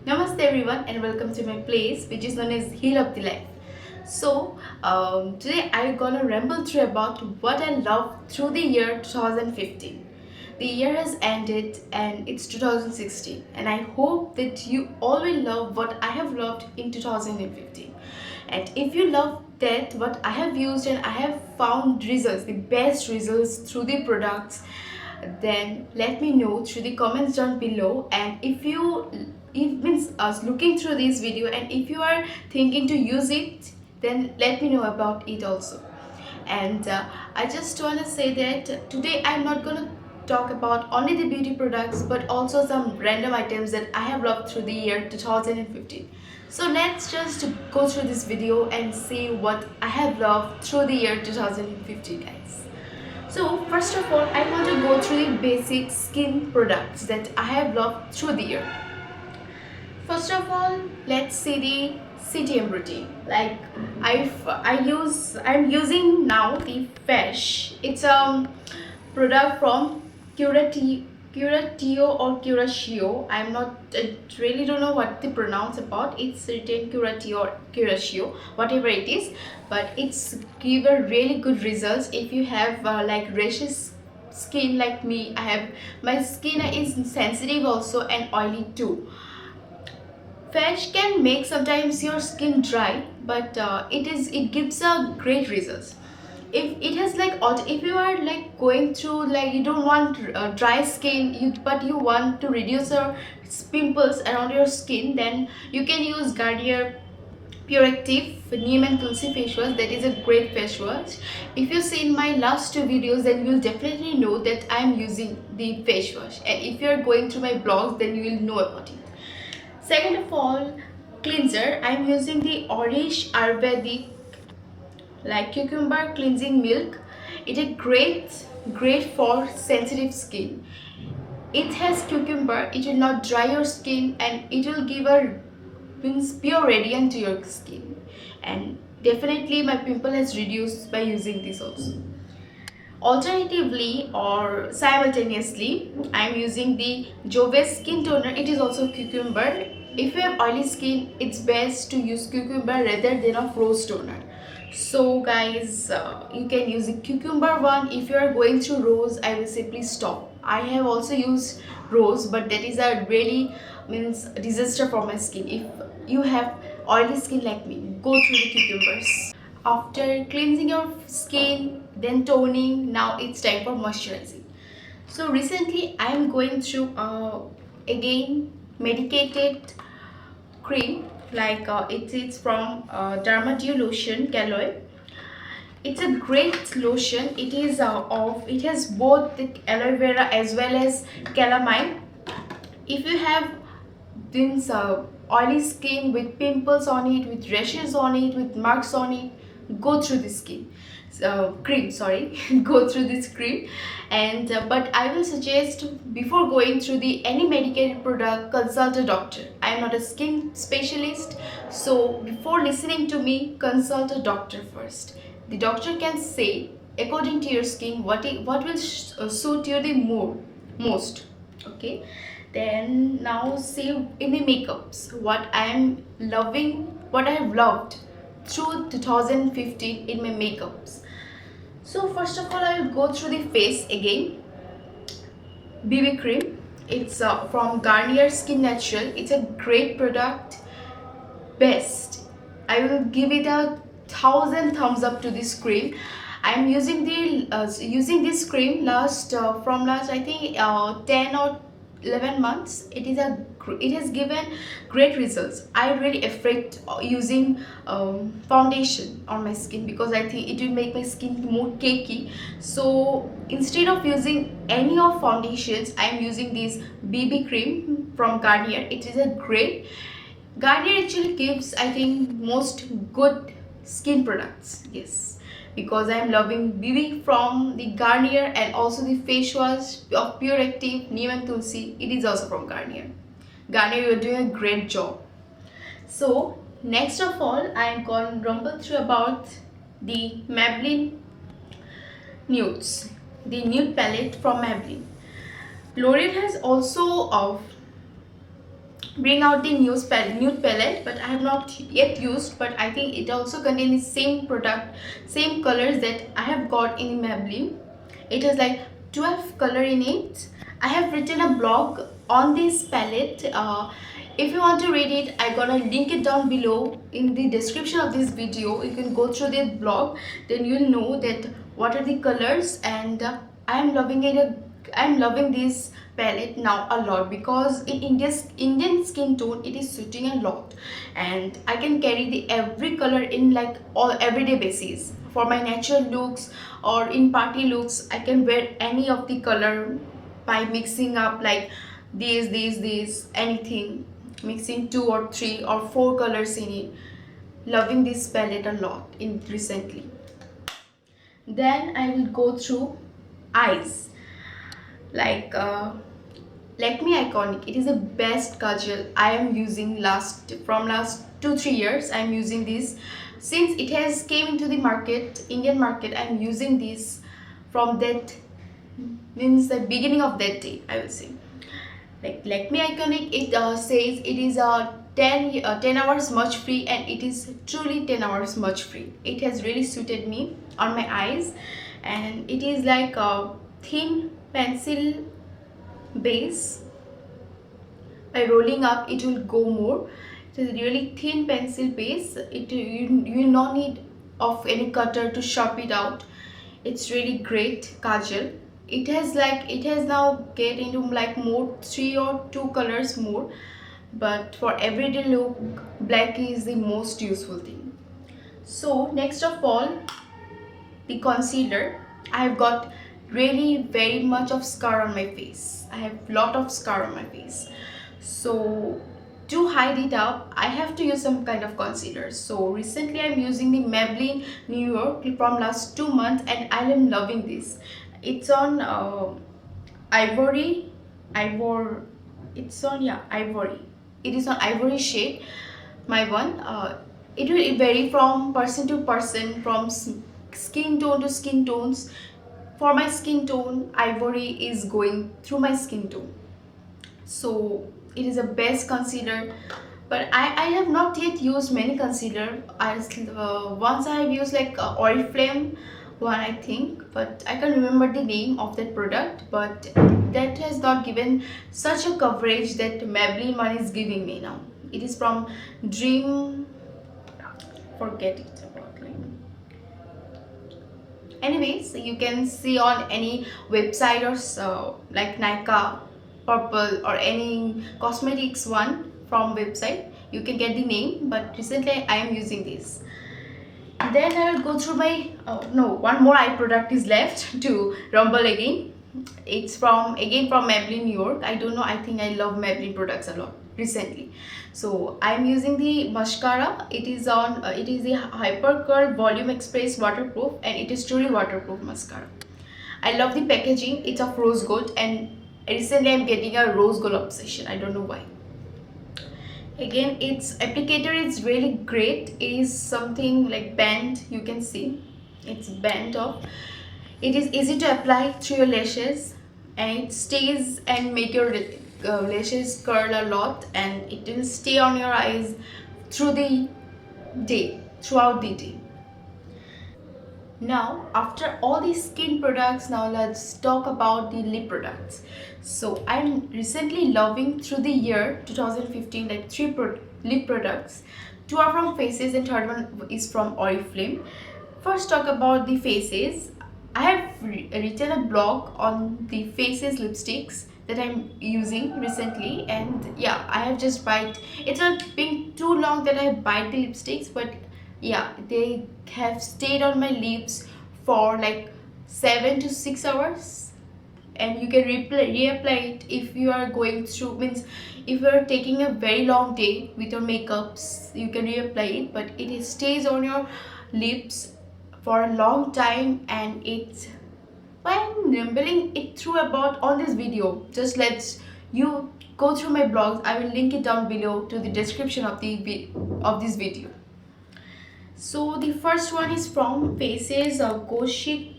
Namaste everyone and welcome to my place which is known as Heal of the Life. Today I'm gonna ramble through about what I loved through the year 2015. The year has ended and it's 2016 and I hope that you all will love what I have loved in 2015. And if you love that what I have used and I have found results, the best results through the products, then let me know through the comments down below. And if means us looking through this video and if you are thinking to use it, then let me know about it also. And I just want to say that today I'm not going to talk about only the beauty products but also some random items that I have loved through the year 2015. So let's just go through this video and see what I have loved through the year 2015, guys. So first of all, I want to go through the basic skin products that I have loved through the year. First of all, let's see the CTM routine. Like I'm using now the Fesh. It's a product from Curatio or Curatio. I really don't know what they pronounce about. It's written Curatio or Curatio, whatever it is. But it's give a really good results if you have like rashes skin like me. My skin is sensitive also and oily too. Fesh can make sometimes your skin dry, but it gives a great results. If it has like if you are like going through like you don't want dry skin, but you want to reduce your pimples around your skin, then you can use Garnier Pure Active Neem and Tulsi face wash. That is a great face wash. If you see in my last two videos, then you will definitely know that I am using the face wash. And if you are going through my blogs, then you will know about it. Second of all, cleanser. I am using the Orish Ayurvedic like cucumber cleansing milk. It is great for sensitive skin. It has cucumber. It will not dry your skin and it will give a means pure radiant to your skin. And definitely my pimple has reduced by using this also. Alternatively or simultaneously, I am using the Joves skin toner. It is also cucumber. If you have oily skin, it's best to use cucumber rather than a rose toner. So guys, you can use the cucumber one. If you are going through rose, I will say please stop. I have also used rose, but that is a really means disaster for my skin. If you have oily skin like me, go through the cucumbers. After cleansing your skin, then toning, now it's time for moisturizing. So recently I am going through again medicated cream like it's from Dermadew lotion Caloe. It's a great lotion. It has both the aloe vera as well as calamine. If you have this oily skin with pimples on it, with rashes on it, with marks on it, go through this cream, sorry. Go through this cream. And but I will suggest before going through the any medicated product, consult a doctor. I am not a skin specialist, so before listening to me, consult a doctor first. The doctor can say according to your skin what will suit you the most. Okay, then now see in the makeups what I am loving, what I have loved through 2015 in my makeups. So first of all, I will go through the face again. BB cream. It's from Garnier Skin Natural. It's a great product. Best. I will give it a 1000 thumbs up to this cream. I am using this cream from last I think 10 or 11 months. It has given great results. I really afraid using foundation on my skin because I think it will make my skin more cakey. So instead of using any of foundations, I am using this BB cream from Garnier. It is a great. Garnier actually gives I think most good skin products. Yes, because I am loving BB from the Garnier and also the face wash of Pure Active Neem and Tulsi. It is also from Garnier. Garnier, you are doing a great job. So next of all, I am going to rumble through about the Maybelline nudes, the nude palette from Maybelline. L'Oreal has also bring out the nude palette, but I have not yet used, but I think it also contains the same product, same colors that I have got in Maybelline. It has like 12 color in it. I have written a blog on this palette. If you want to read it, I'm gonna link it down below in the description of this video. You can go through the blog, then you'll know that what are the colors, and I am loving it. I'm loving this palette now a lot, because in Indian skin tone it is suiting a lot, and I can carry the every color in like all everyday basis. For my natural looks or in party looks, I can wear any of the color by mixing up like these anything, mixing 2 or 3 or 4 colors in it. Loving this palette a lot in recently. Then I will go through eyes, like Lakme Iconic. It is the best kajal I am using last 2-3 years. I am using this since it has came into the market, Indian market. I am using this from that, means the beginning of that day, I will say. Like Lakme Iconic, it says it is a 10 hours smudge free, and it is truly 10 hours smudge free. It has really suited me on my eyes, and it is like a thin pencil base. By rolling up, it will go more. It is a really thin pencil base. You no need of any cutter to sharp it out. It's really great kajal. It has now get into like more 3 or 2 colors more, but for everyday look, black is the most useful thing. So next of all, the concealer. I have got really very much of scar on my face. I have lot of scar on my face, so to hide it up, I have to use some kind of concealer. So recently I'm using the Maybelline New York from last 2 months, and I am loving this. It's on ivory. It's on, yeah, ivory. It is on ivory shade. My one. It will vary from person to person, from skin tone to skin tones. For my skin tone, ivory is going through my skin tone, so it is the best concealer. But I have not yet used many concealer. Once I have used like Oriflame one, I think, but I can't remember the name of that product, but that has not given such a coverage that Maybelline one is giving me now. It is from Dream, forget it about name. Anyways, you can see on any website or like Nykaa, Purple, or any cosmetics one from website, you can get the name, but recently I am using this. Then I will go through my no, one more eye product is left to rumble again. It's from Maybelline New York. I don't know, I think I love Maybelline products a lot recently. So I'm using the mascara. It is the Hyper Curl Volume Express Waterproof, and it is truly waterproof mascara. I love the packaging. It's of rose gold, and recently I'm getting a rose gold obsession. I don't know why. Again, its applicator is really great. It is something like band. You can see it's band off. It is easy to apply through your lashes, and it stays and make your lashes curl a lot, and it will stay on your eyes through the day, throughout the day. Now, after all these skin products, now let's talk about the lip products. So I'm recently loving through the year 2015 like 3 lip products. 2 are from Faces and third one is from Oriflame. First, talk about the Faces. I have written a blog on the Faces lipsticks that I'm using recently, and yeah, I have just bite. It's not been too long that I bite the lipsticks, but yeah, they have stayed on my lips for like 7 to 6 hours, and you can reapply it if you are going through, means if you are taking a very long day with your makeups, you can reapply it, but it stays on your lips for a long time. And it's, why I'm rambling it through about on this video, just let you go through my blogs. I will link it down below to the description of this video. So the first one is from Faces Koshic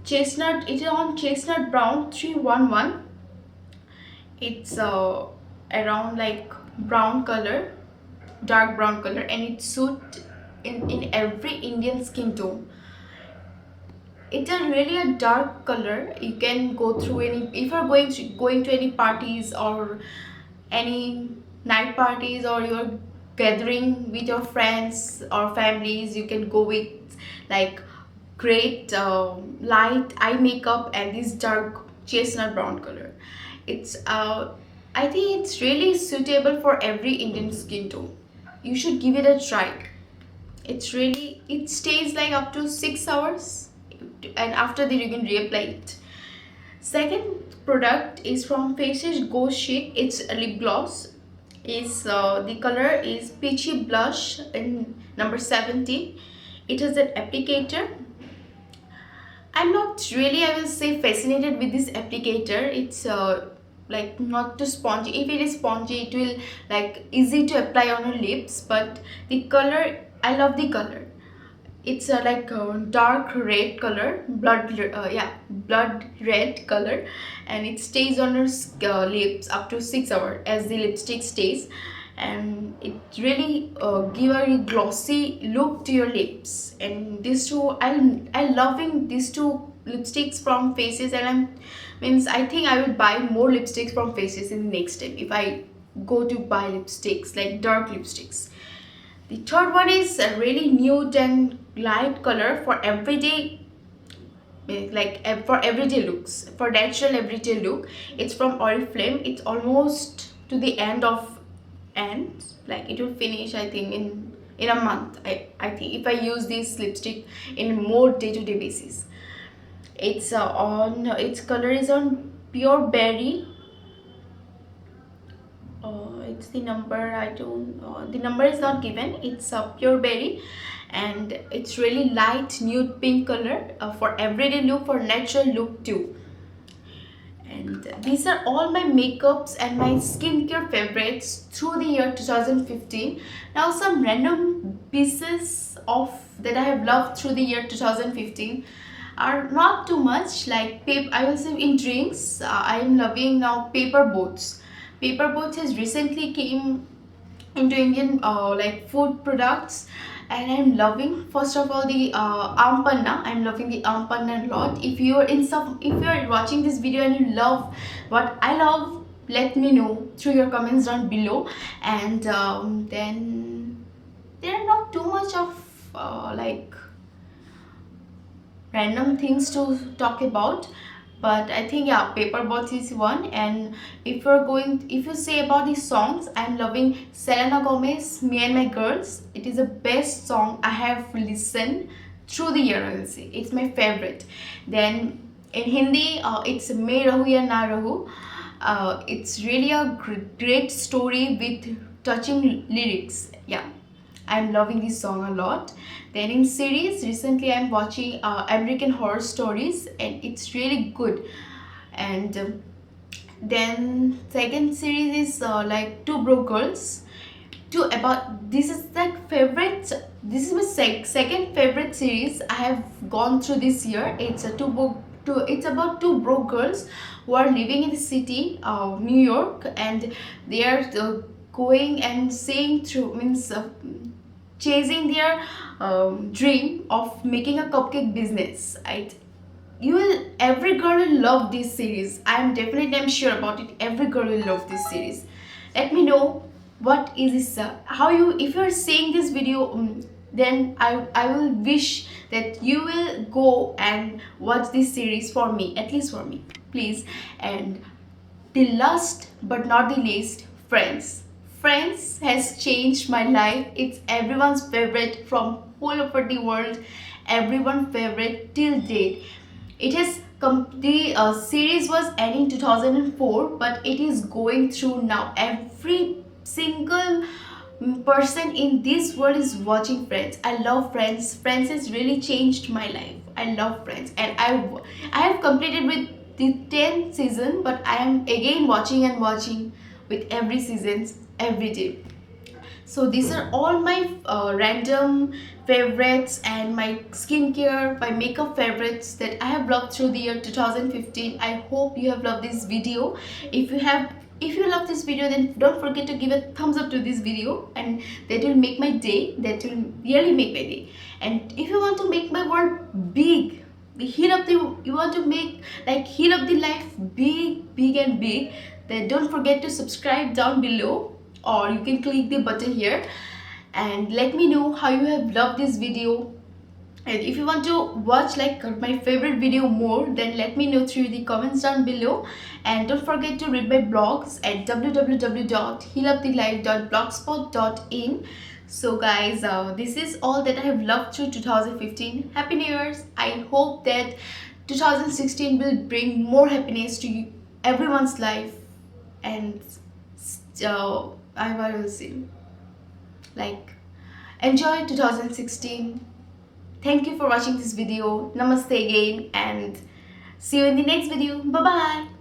Chestnut. It is on Chestnut Brown 311. It's around like brown color, dark brown color, and it suit in every Indian skin tone. It's a really a dark color. You can go through any, if you're going to any parties or any night parties, or you're gathering with your friends or families, you can go with like great light eye makeup and this dark chestnut brown color. It's I think it's really suitable for every Indian skin tone. You should give it a try. It's really, it stays like up to 6 hours, and after that you can reapply it. Second product is from Faces Go Chic. It's a lip gloss. Is the color is peachy blush in number 17. It has an applicator. I'm not really, I will say, fascinated with this applicator. It's like not too spongy. If it is spongy, it will like easy to apply on your lips. But the color, I love the color. It's like a dark red color, blood red color, and it stays on your lips up to 6 hours as the lipstick stays, and it really give a glossy look to your lips. And these two, I loving these two lipsticks from Faces, and I think I will buy more lipsticks from Faces in the next time if I go to buy lipsticks, like dark lipsticks. The third one is a really nude and light color for everyday, like for everyday looks, for natural everyday look. It's from Oriflame. It's almost to the end, like it will finish I think in a month. I think if I use this lipstick in more day-to-day basis. It's on, its color is on Pure Berry. It's the number, I don't the number is not given. It's Pure Berry, and it's really light nude pink color for everyday look, for natural look too. And these are all my makeups and my skincare favorites through the year 2015. Now some random pieces of that I have loved through the year 2015 are not too much, like I will say in drinks. I am loving now Paper Boats. Paper Boats has recently came into Indian like food products, and I'm loving, first of all, the Ampanna. I'm loving the Ampanna a lot. If you're watching this video and you love what I love, let me know through your comments down below. And then there are not too much of like random things to talk about, but I think yeah, Paper Boats is one. And if you say about the songs, I'm loving Selena Gomez, Me and My Girls. It is the best song I have listened through the year, I will say. It's my favorite. Then in Hindi, it's Me Rahu Ya Na Rahu. It's really a great story with touching lyrics. Yeah, I'm loving this song a lot. Then in series, recently I'm watching American Horror Stories, and it's really good. And then second series is like Two Broke Girls. This is my second favorite series I have gone through this year. It's it's about two broke girls who are living in the city of New York, and they are going and saying through chasing their dream of making a cupcake business. Every girl will love this series. I'm sure about it. Every girl will love this series. Let me know what is this, if you're seeing this video, then I will wish that you will go and watch this series for me, at least for me, please. And the last but not the least, Friends. Friends has changed my life. It's everyone's favorite from all over the world. Everyone's favorite till date. It has the series was ending 2004, but it is going through now. Every single person in this world is watching Friends. I love Friends. Friends has really changed my life. I love Friends, and I have completed with the 10th season, but I am again watching and watching with every seasons every day. So these are all my random favorites and my skincare, my makeup favorites that I have loved through the year 2015. I hope you have loved this video. if you love this video, then don't forget to give a thumbs up to this video, and that will make my day, that will really make my day. And if you want to make my world big, you want to make like heal up the life big and big, then don't forget to subscribe down below, or you can click the button here and let me know how you have loved this video. And if you want to watch like my favorite video more, then let me know through the comments down below. And don't forget to read my blogs at www.healupthelife.blogspot.in. So guys, this is all that I have loved through 2015. Happy New Year's. I hope that 2016 will bring more happiness to everyone's life. And I will see, like, enjoy 2016. Thank you for watching this video. Namaste again, and see you in the next video. Bye bye.